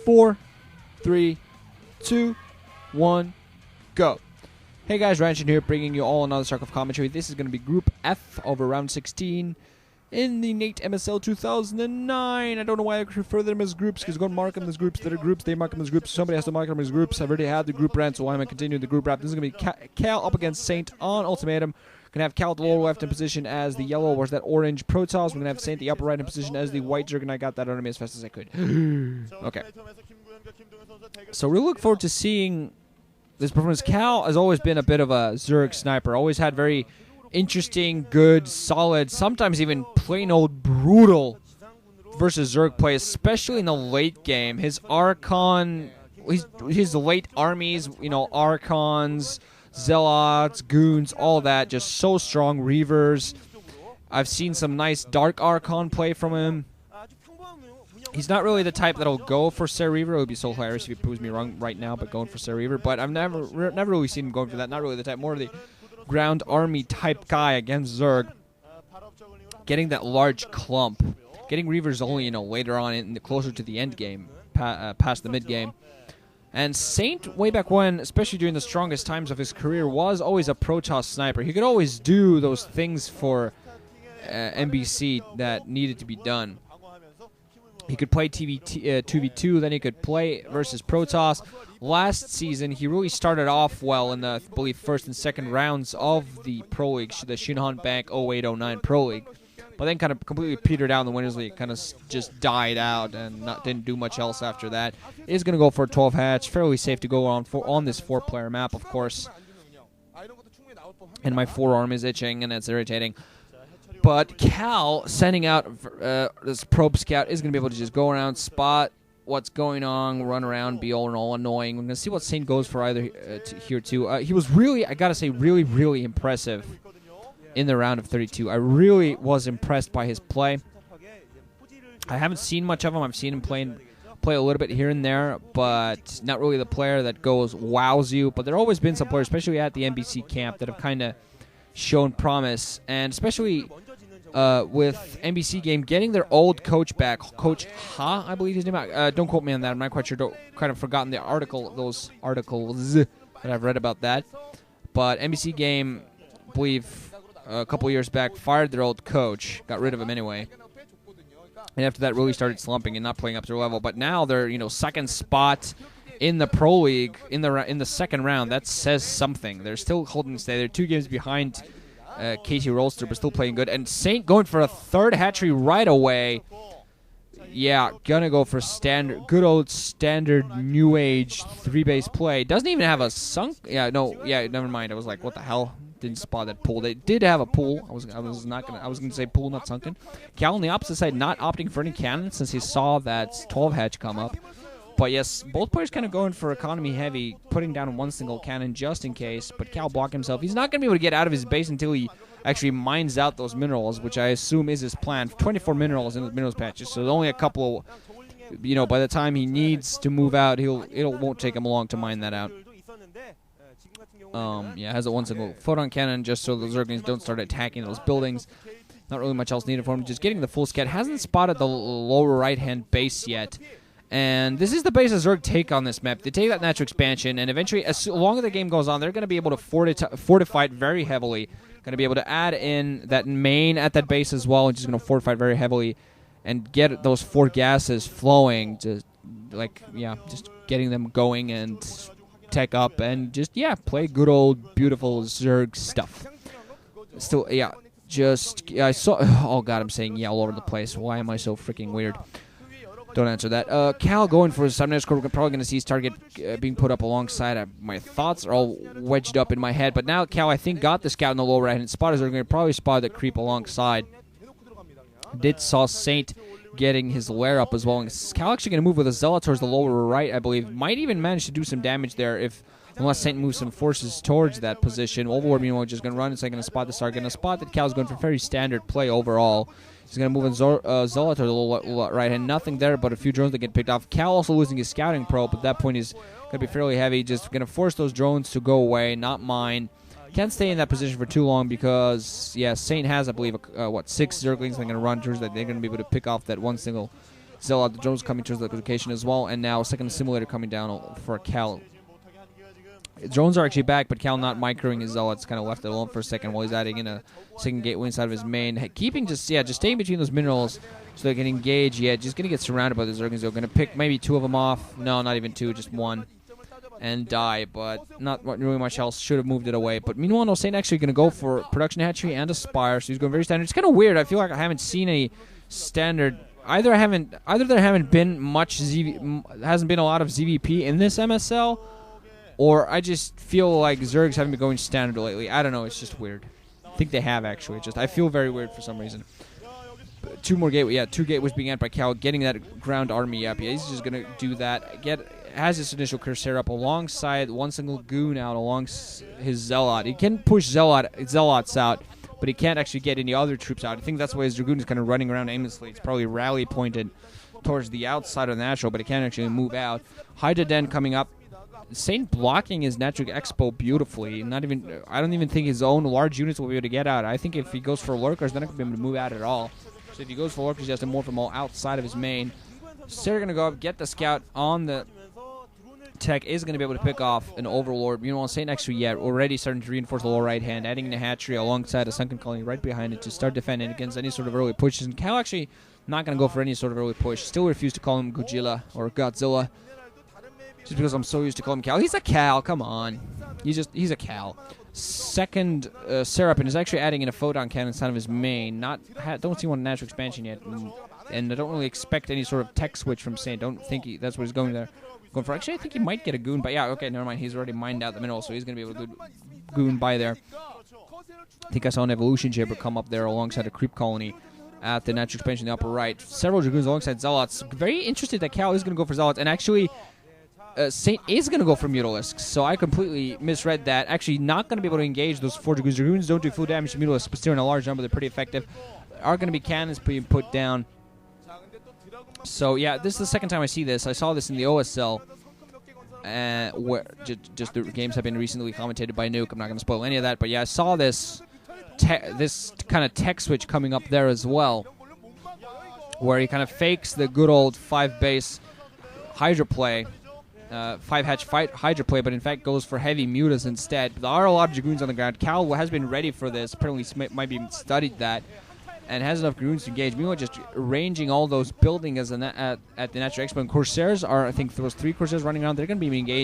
4, 3, 2, 1, go. Hey guys, Ro16 here, bringing you all another StarCraft commentary. This is going to be Group F over Round 16 in the Nate MSL 2009. I don't know why I refer to them as groups, because going to mark them as groups that are groups, they mark them as groups. Somebody has to mark them as groups. I've already had the group rant, so why am I continuing the group rap? This is going to be Cal up against Saint on Ultimatum. We're going to have Cal at the lower left in position as the yellow, or that orange protoss. We're going to have Saint the upper right in position as the white zerg, and I got that under me as fast as I could. Okay. So we look forward to seeing this performance. Cal has always been a bit of a zerg sniper. Always had very interesting, good, solid, sometimes even plain old brutal versus zerg play, especially in the late game. His Archon, his late armies, you know, Archons, Zealots, Goons, all that, just so strong. Reavers. I've seen some nice Dark Archon play from him. He's not really the type that'll go for Ser Reaver. It would be so hilarious if he proves me wrong right now, but going for Ser Reaver. But I've never really seen him going for that. Not really the type. More of the ground army type guy against Zerg. Getting that large clump. Getting Reavers only, you know, later on, closer to the end game, past the mid game. And Saint, way back when, especially during the strongest times of his career, was always a Protoss sniper. He could always do those things for NBC that needed to be done. He could play 2v2, then he could play versus Protoss. Last season, he really started off well in the, I believe, first and second rounds of the Pro League, the Shinhan Bank 08-09 Pro League. But then kind of completely petered out in the Winners League, kind of just died out and didn't do much else after that. Is going to go for a 12 hatch, fairly safe to go on this 4-player map, of course. And my forearm is itching and it's irritating. But Cal, sending out this probe scout, is going to be able to just go around, spot what's going on, run around, be all annoying. We're going to see what Saint goes for either here, too. He was really, I got to say, really impressive in the round of 32. I really was impressed by his play. I haven't seen much of him. I've seen him play a little bit here and there, but not really the player that goes wows you. But there have always been some players, especially at the NBC camp, that have kind of shown promise, and especially with NBC game, getting their old coach back, Coach Ha, I believe his name. Don't quote me on that. I'm not quite sure. Kind of forgotten the article, those articles that I've read about that. But NBC game, I believe a couple years back, fired their old coach, got rid of him anyway. And after that, really started slumping and not playing up to their level. But now they're, you know, second spot in the Pro League in the second round. That says something. They're still holding steady. They're 2 games behind KT Rolster, but still playing good. And Saint going for a third hatchery right away. Yeah, gonna go for good old standard new age 3-base play. Doesn't even have a sunk. Yeah, never mind. I was like, what the hell? Didn't spot that pool. They did have a pool. I was gonna say pool, not sunken. Cal on the opposite side, not opting for any cannon since he saw that 12 hatch come up. But yes, both players kind of going for economy heavy, putting down one single cannon just in case. But Cal blocked himself. He's not going to be able to get out of his base until he actually mines out those minerals, which I assume is his plan. 24 minerals in the minerals patches, so only a couple, you know, by the time he needs to move out, it won't take him long to mine that out. Yeah, has a one single photon cannon just so the Zerglings don't start attacking those buildings. Not really much else needed for him. Just getting the full scat. Hasn't spotted the lower right-hand base yet. And this is the base of Zerg take on this map. They take that natural expansion, and eventually, as long as the game goes on, they're going to be able to fortify it very heavily. Going to be able to add in that main at that base as well, and just going to fortify it very heavily and get those 4 gases flowing. Just getting them going and tech up and just, play good old, beautiful Zerg stuff. Still, I saw... Oh, God, I'm saying all over the place. Why am I so freaking weird? Don't answer that. Cal going for his sub-net score. We're probably going to see his target being put up alongside. My thoughts are all wedged up in my head. But now Cal, I think, got the scout in the lower right-hand spot. They're going to probably spot that creep alongside. Saw Saint getting his lair up as well. And Cal actually going to move with a Zealot towards the lower right, I believe. Might even manage to do some damage there unless Saint moves some forces towards that position. Overlord, meanwhile, just going to run. It's going to spot the target. Going to spot that Cal's going for very standard play overall. He's going to move in Zealot to the little right hand. Nothing there but a few drones that get picked off. Cal also losing his scouting probe, but at that point he's going to be fairly heavy. Just going to force those drones to go away, not mine. Can't stay in that position for too long because, Saint has, I believe, 6 Zerglings that are going to run towards that. They're going to be able to pick off that one single Zealot. The drones coming towards the location as well, and now second simulator coming down for Cal. Drones are actually back, but Cal not microing his Zealots, kind of left it alone for a second while he's adding in a second gateway inside of his main. Keeping just staying between those minerals so they can engage. Yeah, just going to get surrounded by the Zergans. They're going to pick maybe 2 of them off. No, not even 2, just 1. And die, but not really much else. Should have moved it away. But meanwhile, no, Saint actually going to go for Production Hatchery and a Spire, so he's going very standard. It's kind of weird. I feel like I haven't seen any standard. Either there haven't been much hasn't been a lot of ZVP in this MSL, or I just feel like Zergs haven't been going standard lately. I don't know. It's just weird. I think they have, actually. I feel very weird for some reason. 2 more gateways. Yeah, 2 gateways being added by Cal. Getting that ground army up. Yeah, he's just going to do that. Has his initial Corsair up alongside one single goon out along his Zealot. He can push Zealots out, but he can't actually get any other troops out. I think that's why his Dragoon is kind of running around aimlessly. It's probably rally pointed towards the outside of the natural, but he can't actually move out. Hydra Den coming up. Saint blocking his natural expo beautifully. I don't even think his own large units will be able to get out. I think if he goes for lurkers, they're not going to be able to move out at all. So if he goes for lurkers, he has to morph them all outside of his main. Sarah going to go up, get the scout on the tech, is going to be able to pick off an Overlord. Meanwhile, Saint actually already starting to reinforce the lower right hand, adding in a hatchery alongside a sunken colony right behind it to start defending against any sort of early pushes. And Cal actually not going to go for any sort of early push. Still refuse to call him Godzilla. Just because I'm so used to calling him Cal. He's a Cal, come on. He's a Cal. Second Seraphim is actually adding in a photon cannon inside of his main. Don't see one natural expansion yet. And I don't really expect any sort of tech switch from Saint. Don't think that's what he's going there. Going for. Actually, I think he might get a goon, but yeah, okay, never mind. He's already mined out the mineral, so he's going to be able to goon by there. I think I saw an evolution chamber come up there alongside a creep colony at the natural expansion in the upper right. Several Dragoons alongside Zealots. Very interested that Cal is going to go for Zealots, and actually Saint is going to go for Mutalisks, so I completely misread that. Actually, not going to be able to engage those 4 Dragoons. Dragoons don't do full damage to Mutalisks, but still in a large number, they're pretty effective. Are going to be cannons being put down. So yeah, this is the second time I see this. I saw this in the OSL, where just the games have been recently commentated by Nuke. I'm not going to spoil any of that, but yeah, I saw this kind of tech switch coming up there as well, where he kind of fakes the good old 5-base Hydra play, 5-hatch Hydra play, but in fact goes for heavy mutas instead. There are a lot of Dragoons on the ground. Cal has been ready for this. Apparently, might be studied that. And has enough Dragoons to engage. Meanwhile, just ranging all those buildings at the Natural Expo. And Corsairs are, I think, those 3 Corsairs running around. They're going to be engaged.